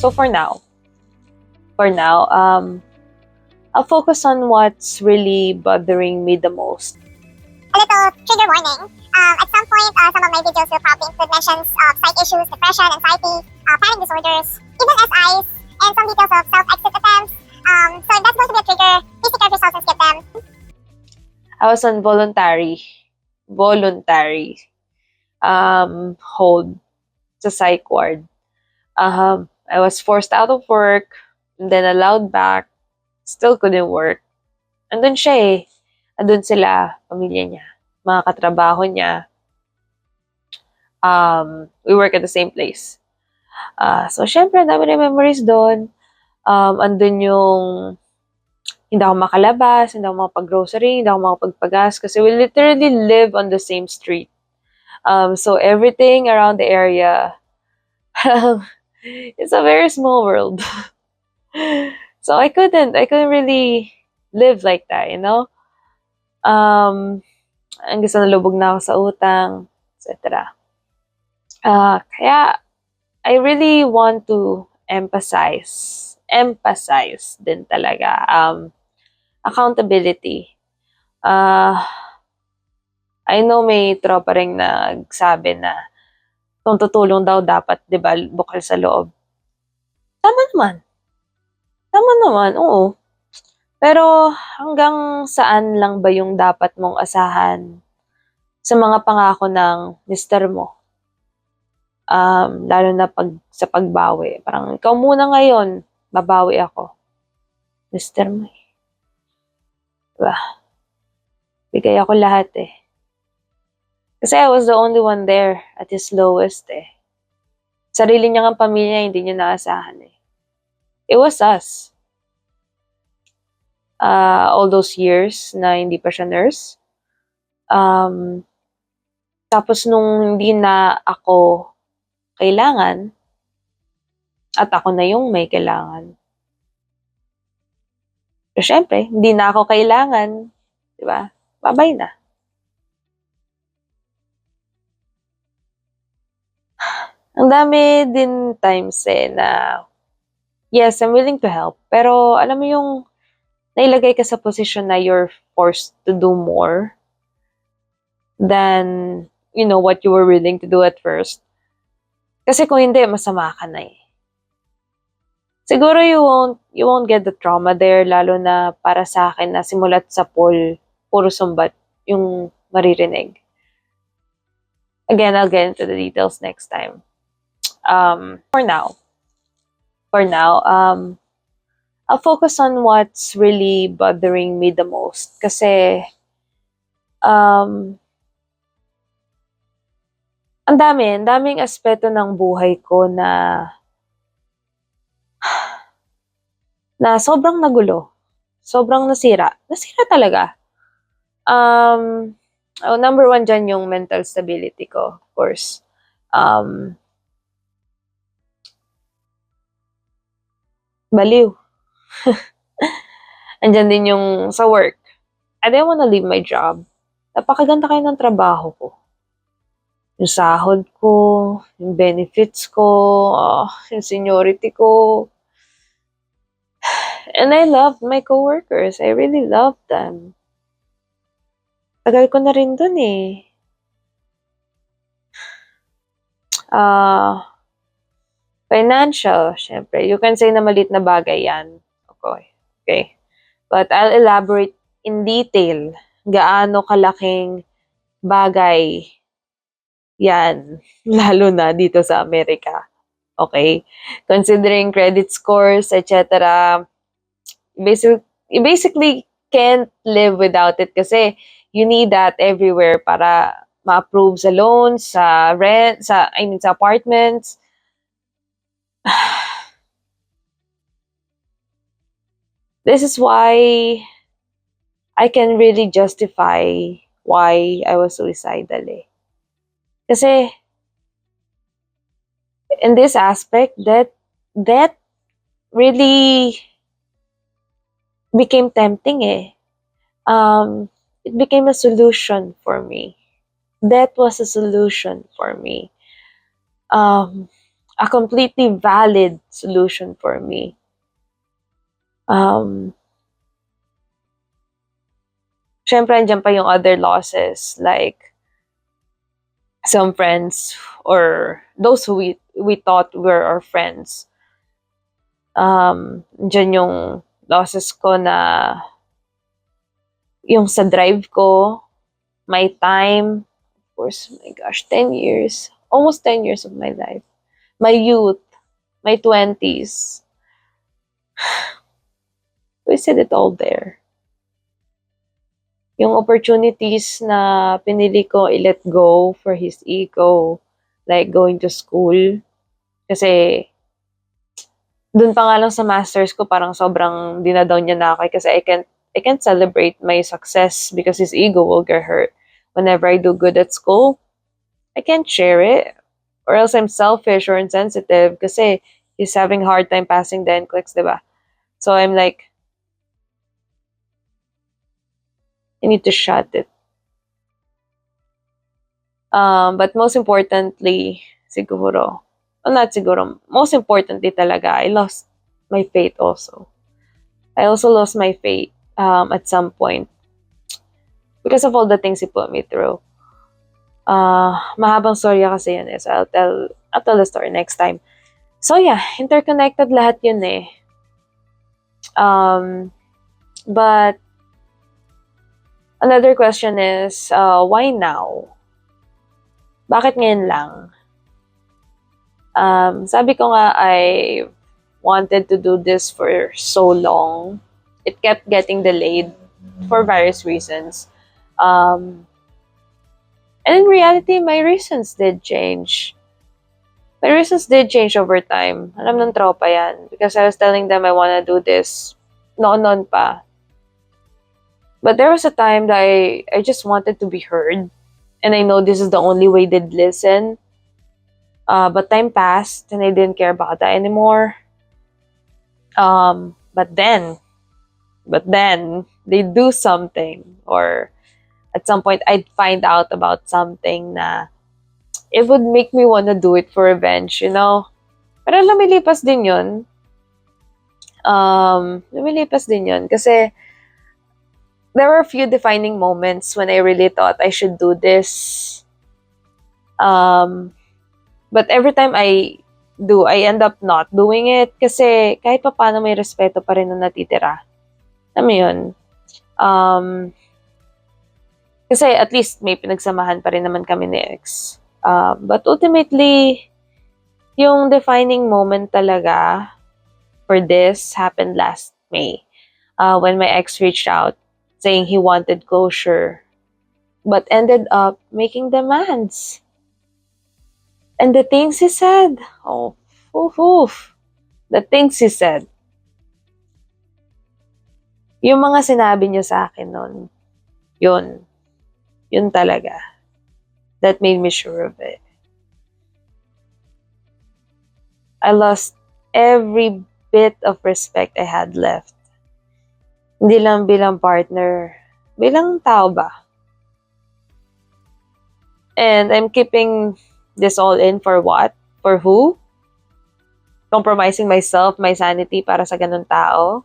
So for now, I'll focus on what's really bothering me the most. A little trigger warning. At some point, some of my videos will probably include mentions of psych issues, depression, anxiety, panic disorders, even SIs, and some details of self-exit attempts. So if that's going to be a trigger, please take care of yourselves and skip them. I was on voluntary hold sa psych ward. I was forced out of work, and then allowed back, still couldn't work. Andun siya eh. Andun sila, pamilya niya, mga katrabaho niya. We work at the same place. So, syempre, dami na memories doon. Andun yung hindi ako makalabas, hindi ako makapag-grocery, hindi ako makapagpagas kasi we literally live on the same street. So, everything around the area, it's a very small world. So, I couldn't really live like that, you know? Hanggang sa nalubog na ako sa utang, etc. Kaya, I really want to emphasize din talaga, accountability. I know may tropa ring nagsabi na kung tutulong daw dapat, di ba, bukal sa loob. Tama naman, oo. Pero hanggang saan lang ba yung dapat mong asahan sa mga pangako ng mister mo? Lalo na sa pagbawi. Parang, ikaw muna ngayon, babawi ako. Mister mo eh. Diba? Bigay ako lahat eh. Kasi I was the only one there at his lowest eh. Sarili niya ng pamilya, hindi niya naasahan eh. It was us. All those years na hindi pa siya nurse. Tapos nung hindi na ako kailangan, at ako na yung may kailangan. Pero syempre, hindi na ako kailangan. Diba? Bye-bye na. Ang dami din times eh na, yes, I'm willing to help. Pero alam mo yung nailagay ka sa position na you're forced to do more than, you know, what you were willing to do at first. Kasi kung hindi, masama ka na eh. Siguro you won't get the trauma there, lalo na para sa akin na simulat sa pool, puro sumbat yung maririnig. Again, I'll get into the details next time. For now, I'll focus on what's really bothering me the most. Kasi, ang daming aspeto ng buhay ko na sobrang nagulo. Sobrang nasira. Nasira talaga. Number one dyan yung mental stability ko, of course. Baliw. Andyan din yung sa work. I didn't wanna leave my job. Napakaganda kayo ng trabaho ko. Yung sahod ko, yung benefits ko, yung seniority ko. And I loved my coworkers. I really loved them. Tagal ko na rin dun eh. Financial, syempre. You can say na maliit na bagay yan. Okay. But I'll elaborate in detail gaano kalaking bagay yan, lalo na dito sa Amerika. Okay? Considering credit scores, etc. You basically can't live without it kasi you need that everywhere para ma-approve sa loans, sa rent, sa apartments. This is why I can really justify why I was suicidal eh. Kasi in this aspect, that really became tempting eh. It became a solution for me. That was a solution for me. a completely valid solution for me. Syempre, andyan pa yung other losses, like some friends or those who we thought were our friends. Dyan yung losses ko na yung sa drive ko, my time, of course, my gosh, 10 years, almost 10 years of my life, my youth, my 20s. We said it all there. Yung opportunities na pinili ko i-let go for his ego, like going to school. Kasi, dun pa nga lang sa masters ko, parang sobrang dinadown niya na ako kasi I can't celebrate my success because his ego will get hurt. Whenever I do good at school, I can't share it. Or else I'm selfish or insensitive kasi he's having a hard time passing the NCLEX, diba? So I'm like, I need to shut it. But most importantly, siguro, well, not siguro, most importantly talaga, I lost my faith also. I also lost my faith at some point because of all the things he put me through. Mahabang storya kasi yun eh. So I'll tell the story next time. So yeah, interconnected lahat yun eh. But another question is, why now? Bakit ngayon lang? Sabi ko nga, I wanted to do this for so long. It kept getting delayed for various reasons. And in reality, my reasons did change. My reasons did change over time. Alam ng tropa yan. Because I was telling them I wanna do this noon pa. But there was a time that I just wanted to be heard. And I know this is the only way they'd listen. But time passed and I didn't care about that anymore. But then, they do something. Or at some point, I'd find out about something na it would make me wanna do it for revenge, you know? Pero lumilipas din yun. Kasi there were a few defining moments when I really thought I should do this. But every time I do, I end up not doing it kasi kahit pa paano may respeto pa rin na natitira. Alam mo yun? Kasi at least may pinagsamahan pa rin naman kami ni ex. But ultimately, yung defining moment talaga for this happened last May. When my ex reached out saying he wanted closure, but ended up making demands. And the things he said, the things he said. Yung mga sinabi niya sa akin nun, yun talaga. That made me sure of it. I lost every bit of respect I had left. Hindi lang bilang partner, bilang tao ba? And I'm keeping this all in for what? For who? Compromising myself, my sanity para sa ganun tao?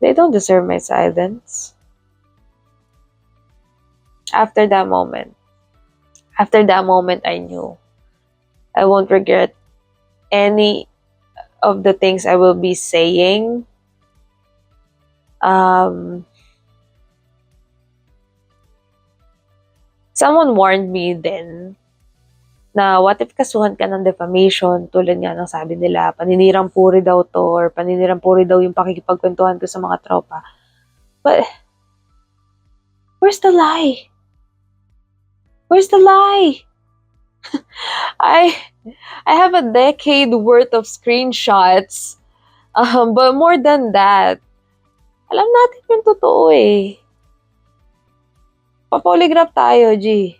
They don't deserve my silence. After that moment, I knew I won't regret any of the things I will be saying. Someone warned me then na what if kasuhan ka ng defamation, tulad nga ng sabi nila, paninirang puri daw to, or paninirang puri daw yung pakikipagkwentuhan ko sa mga tropa. But, where's the lie? Where's the lie? I have a decade worth of screenshots. But more than that, alam natin yung totoo eh. Pa-polygraph tayo, G.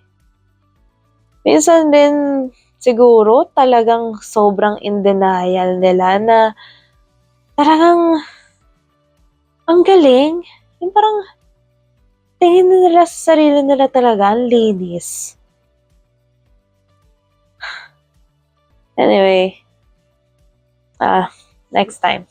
Minsan din, siguro, talagang sobrang in denial nila na talagang ang galing. Yung parang tingin nila sa sarili nila talaga, ang linis. Anyway, next time.